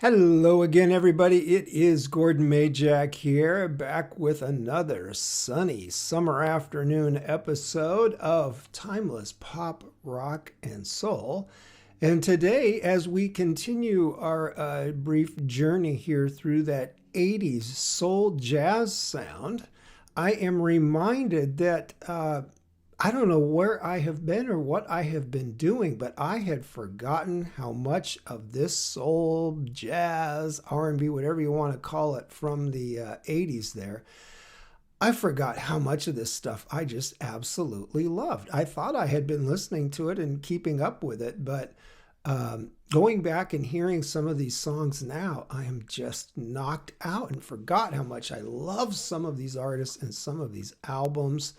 Hello again, everybody. It is Gordon Majak here, back with another sunny summer afternoon episode of Timeless Pop, Rock, and Soul. And today, as we continue our brief journey here through that 80s soul jazz sound, I am reminded that I don't know where I have been or what I have been doing, but I had forgotten how much of this soul, jazz, R&B, whatever you want to call it, from the 80s there. I forgot how much of this stuff I just absolutely loved. I thought I had been listening to it and keeping up with it, but going back and hearing some of these songs now, I am just knocked out and forgot how much I love some of these artists and some of these albums.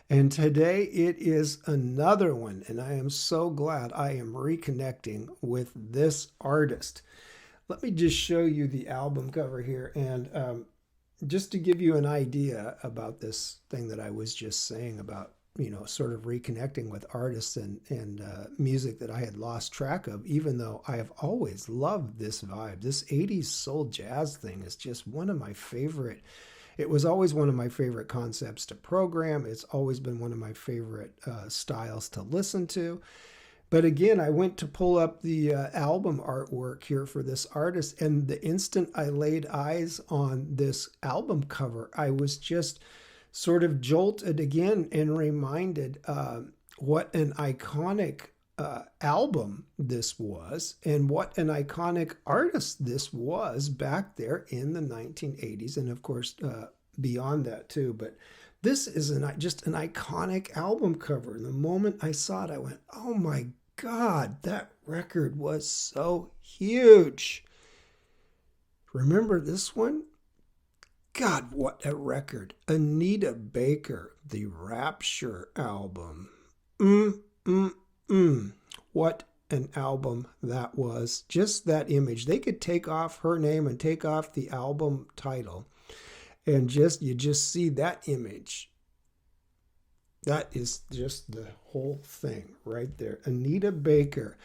And today it is another one, and I am so glad I am reconnecting with this artist. Let me just show you the album cover here, and just to give you an idea about this thing that I was just saying about, sort of reconnecting with artists and music that I had lost track of, even though I have always loved this vibe. This 80s soul jazz thing is just one of my favorite. It was always one of my favorite concepts to program. It's always been one of my favorite styles to listen to. But again, I went to pull up the album artwork here for this artist, and the instant I laid eyes on this album cover, I was just sort of jolted again and reminded what an iconic album this was and what an iconic artist this was back there in the 1980s, and of course beyond that too. But this is just an iconic album cover. And the moment I saw it, I went, oh my God, that record was so huge. Remember this one? God, what a record. Anita Baker, the Rapture album. What an album that was. Just that image. They could take off her name and take off the album title, and you just see that image. That is just the whole thing right there. Anita Baker.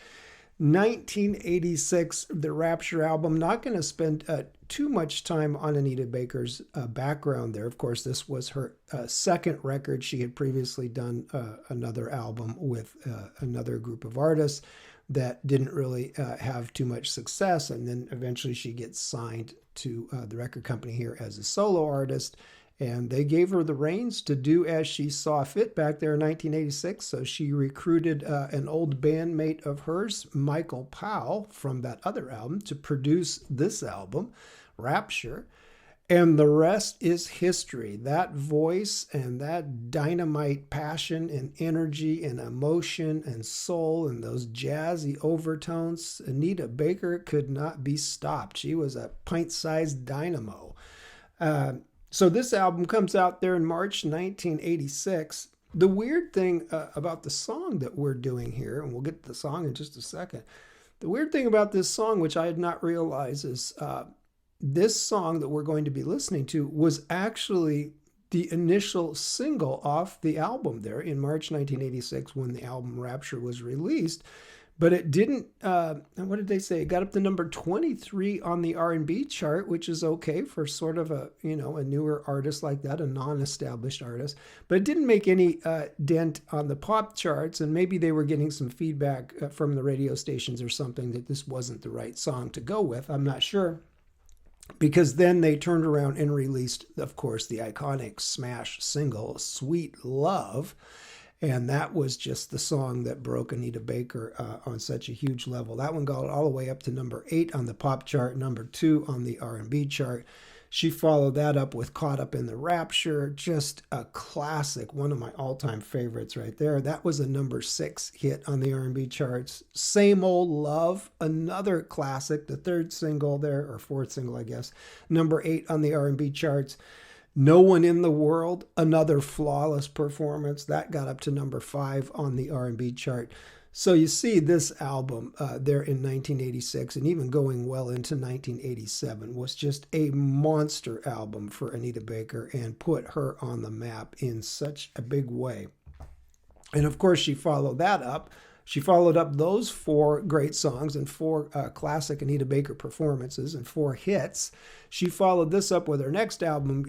1986, the Rapture album. Not going to spend too much time on Anita Baker's background there. Of course, this was her second record. She had previously done another album with another group of artists that didn't really have too much success. And then eventually she gets signed to the record company here as a solo artist. And they gave her the reins to do as she saw fit back there in 1986. So she recruited an old bandmate of hers, Michael Powell, from that other album to produce this album, Rapture. And the rest is history. That voice and that dynamite passion and energy and emotion and soul and those jazzy overtones, Anita Baker could not be stopped. She was a pint-sized dynamo. So this album comes out there in March 1986. The weird thing about the song that we're doing here, and we'll get to the song in just a second. The weird thing about this song, which I had not realized, is this song that we're going to be listening to was actually the initial single off the album there in March 1986 when the album Rapture was released. But it didn't, what did they say? It got up to number 23 on the R&B chart, which is okay for sort of a newer artist like that, a non-established artist. But it didn't make any dent on the pop charts, and maybe they were getting some feedback from the radio stations or something that this wasn't the right song to go with. I'm not sure. Because then they turned around and released, of course, the iconic smash single, Sweet Love. And that was just the song that broke Anita Baker on such a huge level. That one got all the way up to number 8 on the pop chart, number 2 on the R&B chart. She followed that up with Caught Up in the Rapture, just a classic, one of my all-time favorites right there. That was a number 6 hit on the R&B charts. Same Old Love, another classic, the third single there, or fourth single, I guess, number 8 on the R&B charts. No One in the World, another flawless performance. That got up to number 5 on the R&B chart. So you see this album there in 1986 and even going well into 1987 was just a monster album for Anita Baker and put her on the map in such a big way. And of course, she followed that up She followed up those four great songs and four classic Anita Baker performances and four hits. She followed this up with her next album,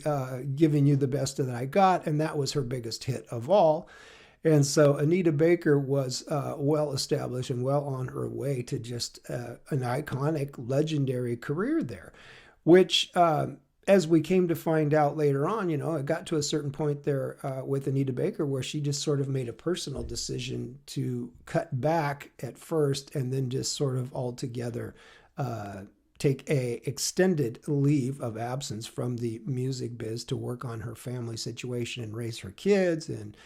Giving You the Best That I Got, and that was her biggest hit of all. And so Anita Baker was well established and well on her way to just an iconic, legendary career there, which, as we came to find out later on, it got to a certain point there with Anita Baker where she just sort of made a personal decision to cut back at first and then just sort of altogether take a extended leave of absence from the music biz to work on her family situation and raise her kids and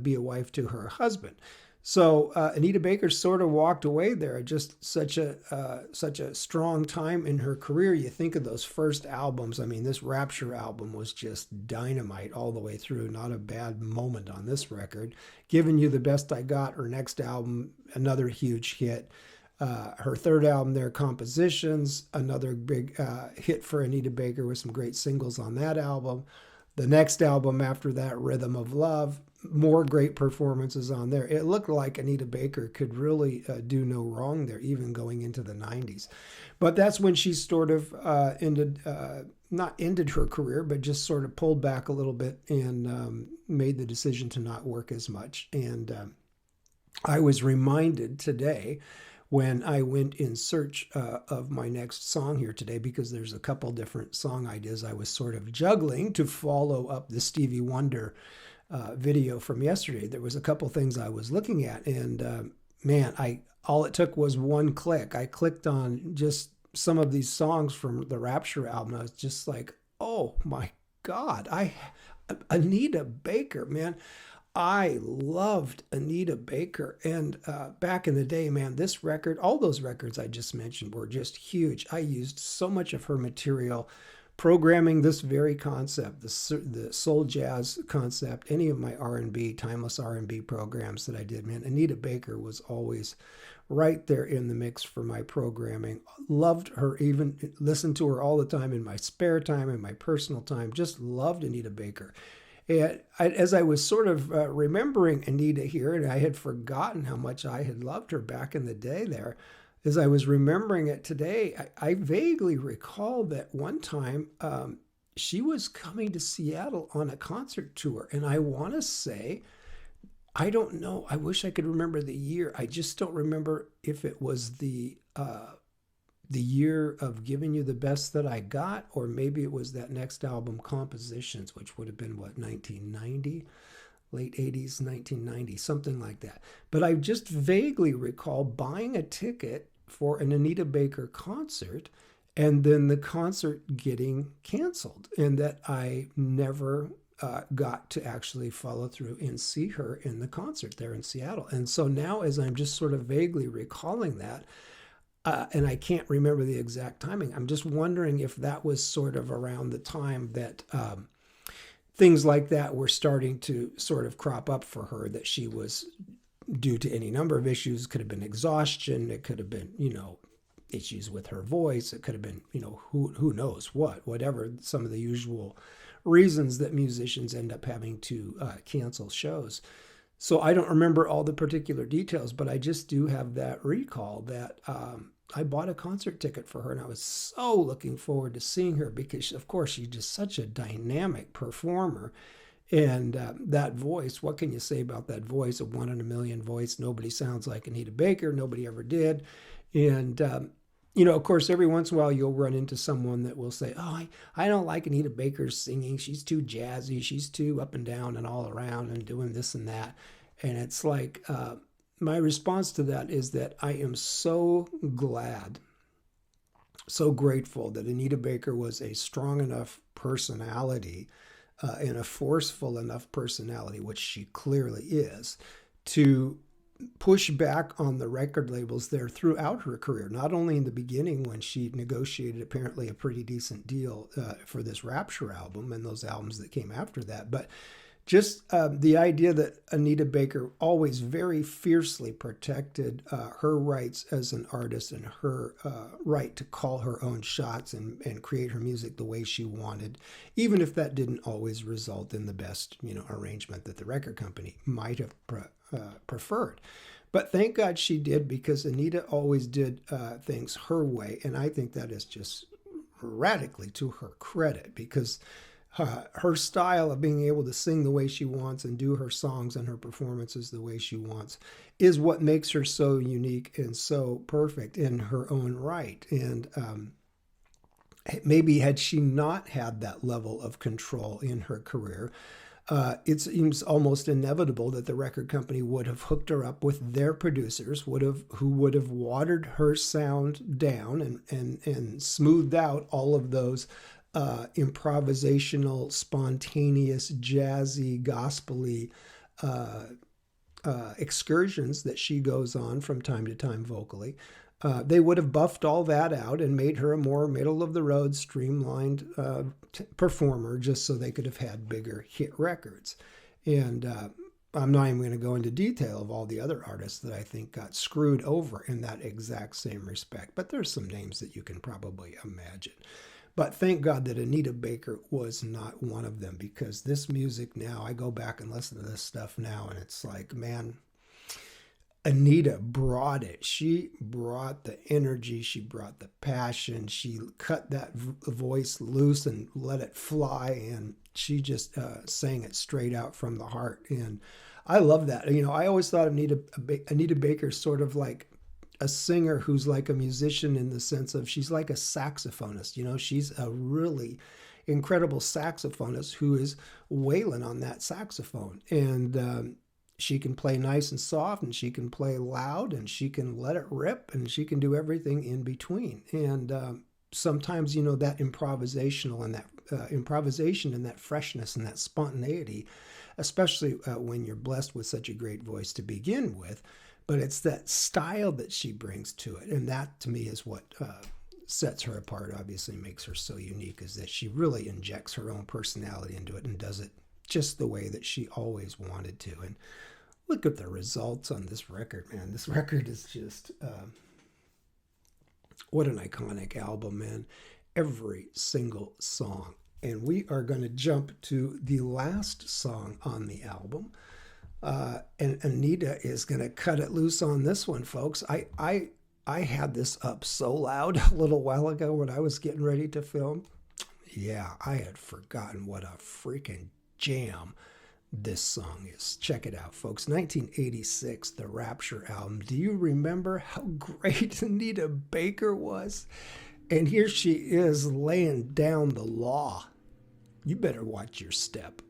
be a wife to her husband. So Anita Baker sort of walked away there. Just such a strong time in her career. You think of those first albums. I mean, this Rapture album was just dynamite all the way through. Not a bad moment on this record. Giving You the Best I Got, her next album, another huge hit. Her third album there, Compositions, another big hit for Anita Baker with some great singles on that album. The next album after that, Rhythm of Love, more great performances on there. It looked like Anita Baker could really do no wrong there, even going into the 90s. But that's when she sort of not ended her career, but just sort of pulled back a little bit and made the decision to not work as much. And I was reminded today when I went in search of my next song here today, because there's a couple different song ideas I was sort of juggling to follow up the Stevie Wonder video from yesterday. There was a couple things I was looking at, and man, all it took was one click. I clicked on just some of these songs from the Rapture album. I was just like, oh my God, Anita Baker, man. I loved Anita Baker. And back in the day, man, this record, all those records I just mentioned were just huge. I used so much of her material programming this very concept, the soul jazz concept, any of my R&B, timeless R&B programs that I did, man. Anita Baker was always right there in the mix for my programming. Loved her, even listened to her all the time in my spare time, in my personal time. Just loved Anita Baker. And as I was sort of remembering Anita here, and I had forgotten how much I had loved her back in the day there, as I was remembering it today, I vaguely recall that one time she was coming to Seattle on a concert tour. And I want to say, I don't know, I wish I could remember the year. I just don't remember if it was the year of Giving You the Best That I Got, or maybe it was that next album, Compositions, which would have been, 1990? Late 80s, 1990, something like that. But I just vaguely recall buying a ticket for an Anita Baker concert and then the concert getting canceled, and that I never got to actually follow through and see her in the concert there in Seattle. And so now, as I'm just sort of vaguely recalling that, and I can't remember the exact timing, I'm just wondering if that was sort of around the time that things like that were starting to sort of crop up for her, that she was, due to any number of issues, could have been exhaustion, it could have been, issues with her voice, it could have been, who knows whatever, some of the usual reasons that musicians end up having to cancel shows. So I don't remember all the particular details, but I just do have that recall that I bought a concert ticket for her, and I was so looking forward to seeing her because, of course, she's just such a dynamic performer. And that voice, what can you say about that voice? A 1 in a million voice. Nobody sounds like Anita Baker. Nobody ever did. And, of course, every once in a while you'll run into someone that will say, oh, I don't like Anita Baker's singing. She's too jazzy. She's too up and down and all around and doing this and that. And it's like, my response to that is that I am so glad, so grateful that Anita Baker was a strong enough personality and a forceful enough personality, which she clearly is, to push back on the record labels there throughout her career, not only in the beginning when she negotiated apparently a pretty decent deal for this Rapture album and those albums that came after that, but just the idea that Anita Baker always very fiercely protected her rights as an artist and her right to call her own shots and create her music the way she wanted, even if that didn't always result in the best arrangement that the record company might have preferred. But thank God she did, because Anita always did things her way. And I think that is just radically to her credit, because her style of being able to sing the way she wants and do her songs and her performances the way she wants is what makes her so unique and so perfect in her own right. And maybe had she not had that level of control in her career, it seems almost inevitable that the record company would have hooked her up with their producers, who would have watered her sound down and smoothed out all of those improvisational, spontaneous, jazzy, gospely excursions that she goes on from time to time vocally. They would have buffed all that out and made her a more middle-of-the-road, streamlined performer, just so they could have had bigger hit records. And I'm not even going to go into detail of all the other artists that I think got screwed over in that exact same respect. But there's some names that you can probably imagine. But thank God that Anita Baker was not one of them, because this music now, I go back and listen to this stuff now, and it's like, man, Anita brought it. She brought the energy. She brought the passion. She cut that voice loose and let it fly. And she just sang it straight out from the heart. And I love that. You know, I always thought Anita Baker sort of like a singer who's like a musician, in the sense of she's like a saxophonist. You know, she's a really incredible saxophonist who is wailing on that saxophone. And she can play nice and soft, and she can play loud, and she can let it rip, and she can do everything in between. And sometimes, you know, that improvisation and that freshness and that spontaneity, especially when you're blessed with such a great voice to begin with, but it's that style that she brings to it. And that, to me, is what sets her apart, obviously makes her so unique, is that she really injects her own personality into it and does it just the way that she always wanted to. And look at the results on this record, man. This record is just, what an iconic album, man. Every single song. And we are going to jump to the last song on the album. And Anita is going to cut it loose on this one, folks. I had this up so loud a little while ago when I was getting ready to film. Yeah, I had forgotten what a freaking jam this song is. Check it out, folks. 1986, the Rapture album. Do you remember how great Anita Baker was? And here she is laying down the law. You better watch your step.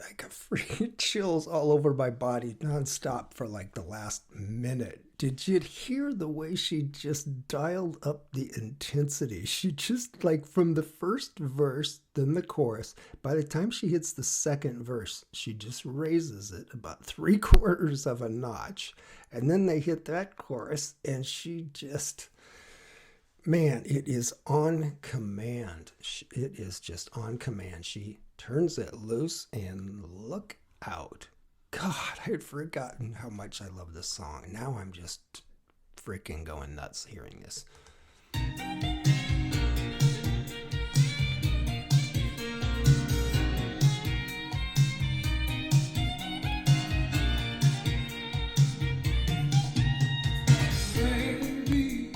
I got freaking chills all over my body nonstop for like the last minute. Did you hear the way she just dialed up the intensity? She just, like, from the first verse, then the chorus. By the time she hits the second verse, she just raises it about 3/4 of a notch. And then they hit that chorus, and she just, man, it is on command. It is just on command. She turns it loose and look out. God, I had forgotten how much I love this song. Now I'm just freaking going nuts hearing this. Baby,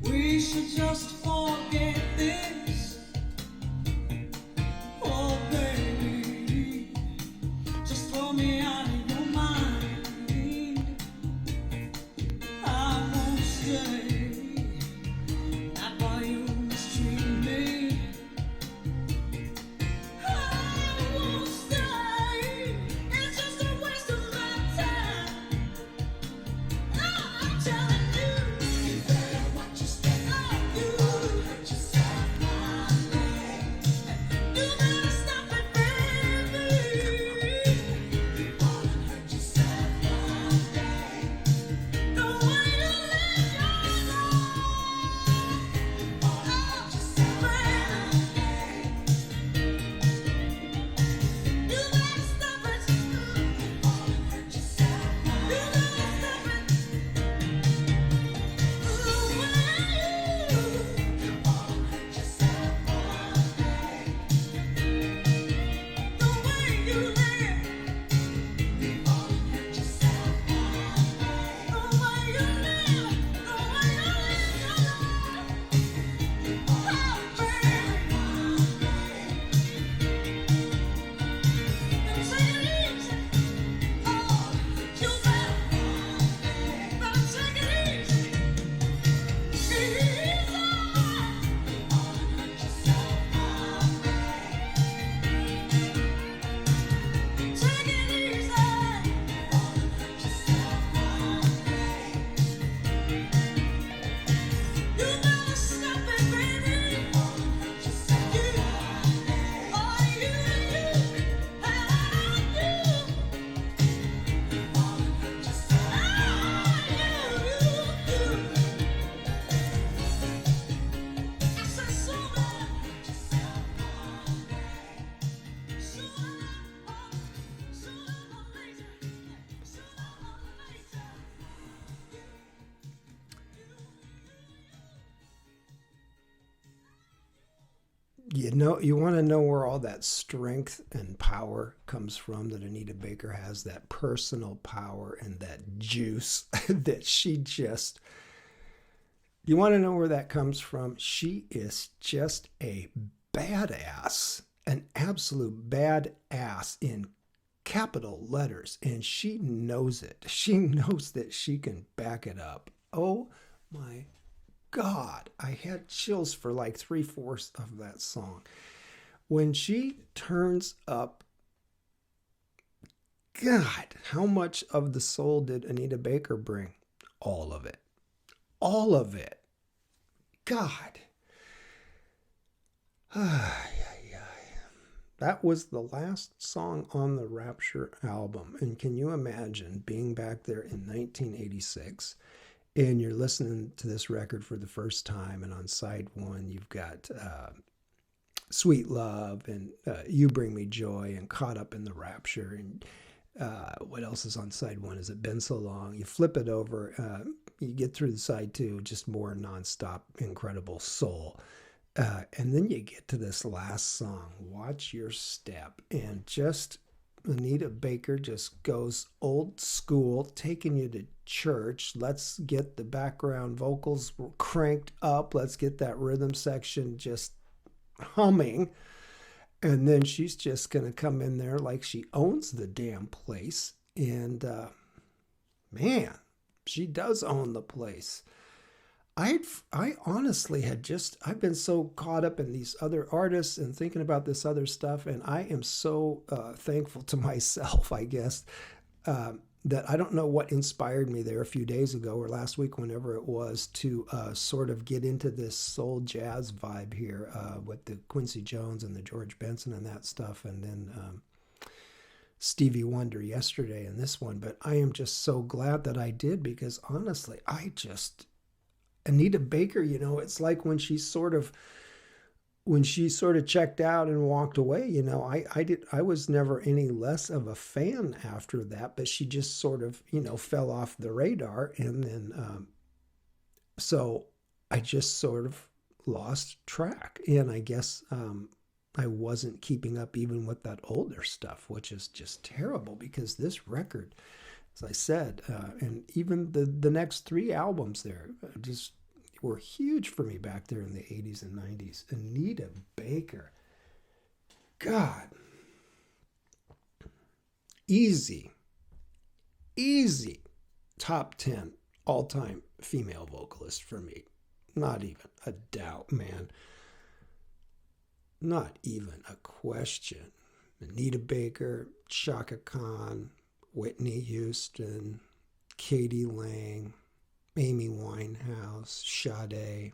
we should just forget this. Oh, baby, just throw me out of your mind. I won't stay, not while you mistreat me. I won't stay, it's just a waste of my time. I'm telling you, you better watch your step. You hurt yourself one day. You better stop it, baby. You wanna hurt yourself one day. The way you live your life. You wanna hurt yourself one day. You better stop it. You wanna hurt yourself one day. You better stop it. The way you wanna hurt yourself one day. The way you live. You wanna hurt yourself one day. The way you live. The way you live your life. You wanna hurt yourself one day. Then take it easy. Oh, you better take it easy. Easy. You wanna hurt yourself one day. Take it easy. You wanna hurt yourself one day. You better stop it, baby. You wanna hurt yourself one day. Oh, you and you. You wanna hurt yourself. I said so bad. Hurt yourself one day. Sooner or later. Sooner or later. You want to know where all that strength and power comes from that Anita Baker has, that personal power and that juice that she just, you want to know where that comes from? She is just a badass, an absolute badass in capital letters, and she knows it. She knows that she can back it up. Oh my God, I had chills for like 3/4 of that song. When she turns up, God, how much of the soul did Anita Baker bring? All of it. All of it. God. That was the last song on the Rapture album. And can you imagine being back there in 1986 and you're listening to this record for the first time, and on side one you've got Sweet Love and You Bring Me Joy and Caught Up in the Rapture, and what else is on side one? Is it Been So Long? You flip it over, you get through the side two, just more nonstop incredible soul. And then you get to this last song, Watch Your Step, and just Anita Baker just goes old school, taking you to church. Let's get the background vocals cranked up. Let's get that rhythm section just humming. And then she's just going to come in there like she owns the damn place. And man, she does own the place. I honestly had I've been so caught up in these other artists and thinking about this other stuff, and I am so thankful to myself, I guess, that I don't know what inspired me there a few days ago or last week, whenever it was, to sort of get into this soul jazz vibe here with the Quincy Jones and the George Benson and that stuff, and then Stevie Wonder yesterday and this one. But I am just so glad that I did, because honestly, Anita Baker, it's like when she sort of checked out and walked away, I was never any less of a fan after that, but she just sort of, fell off the radar. And then, so I just sort of lost track. And I guess, I wasn't keeping up even with that older stuff, which is just terrible, because this record, as I said, and even the next three albums there just were huge for me back there in the 80s and 90s. Anita Baker. God. Easy top 10 all-time female vocalist for me. Not even a doubt, man. Not even a question. Anita Baker, Chaka Khan, Whitney Houston, Katie Lang, Amy Winehouse, Sade.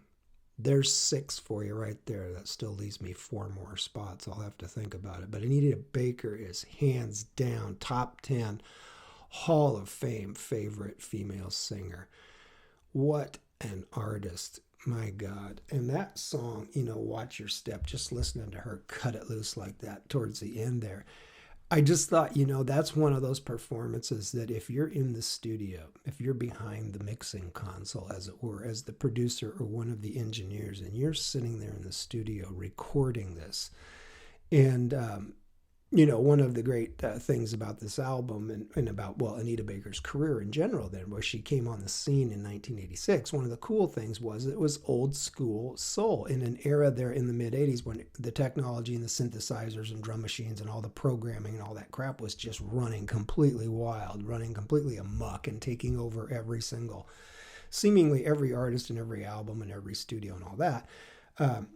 There's 6 for you right there. That still leaves me 4 more spots. I'll have to think about it. But Anita Baker is hands down top 10 Hall of Fame favorite female singer. What an artist. My God. And that song, Watch Your Step, just listening to her cut it loose like that towards the end there. I just thought, that's one of those performances that if you're in the studio, if you're behind the mixing console, as it were, as the producer or one of the engineers, and you're sitting there in the studio recording this, and one of the great things about this album and about, well, Anita Baker's career in general then, where she came on the scene in 1986, one of the cool things was it was old school soul in an era there in the mid-80s when the technology and the synthesizers and drum machines and all the programming and all that crap was just running completely wild, running completely amok and taking over seemingly every artist and every album and every studio and all that.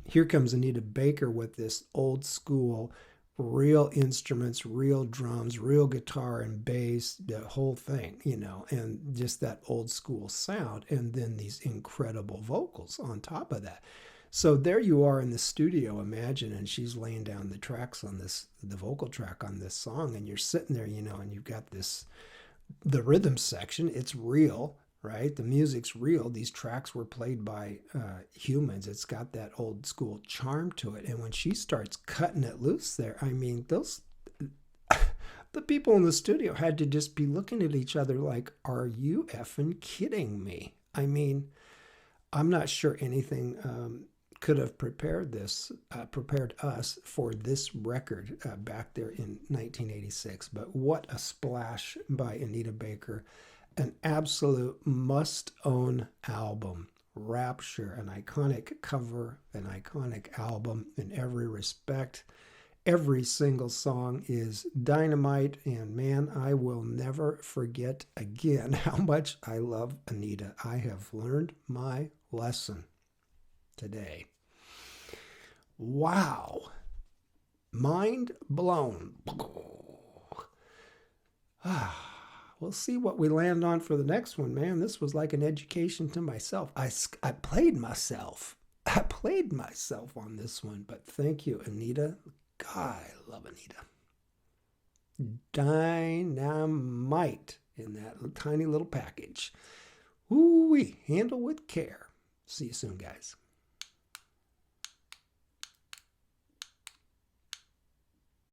Here comes Anita Baker with this old school, real instruments, real drums, real guitar and bass, the whole thing, and just that old school sound, and then these incredible vocals on top of that. So there you are in the studio, imagine, and she's laying down the tracks on the vocal track on this song, and you're sitting there, and you've got the rhythm section, it's real, right? The music's real. These tracks were played by humans. It's got that old school charm to it. And when she starts cutting it loose there, I mean, the people in the studio had to just be looking at each other like, are you effing kidding me? I mean, I'm not sure anything could have prepared us for this record back there in 1986. But what a splash by Anita Baker. An absolute must-own album. Rapture, an iconic cover, an iconic album in every respect. Every single song is dynamite, and man, I will never forget again how much I love Anita. I have learned my lesson today. Wow. Mind blown. We'll see what we land on for the next one, man. This was like an education to myself. I played myself. I played myself on this one, but thank you, Anita. God, I love Anita. Dynamite in that tiny little package. Ooh-wee, handle with care. See you soon, guys.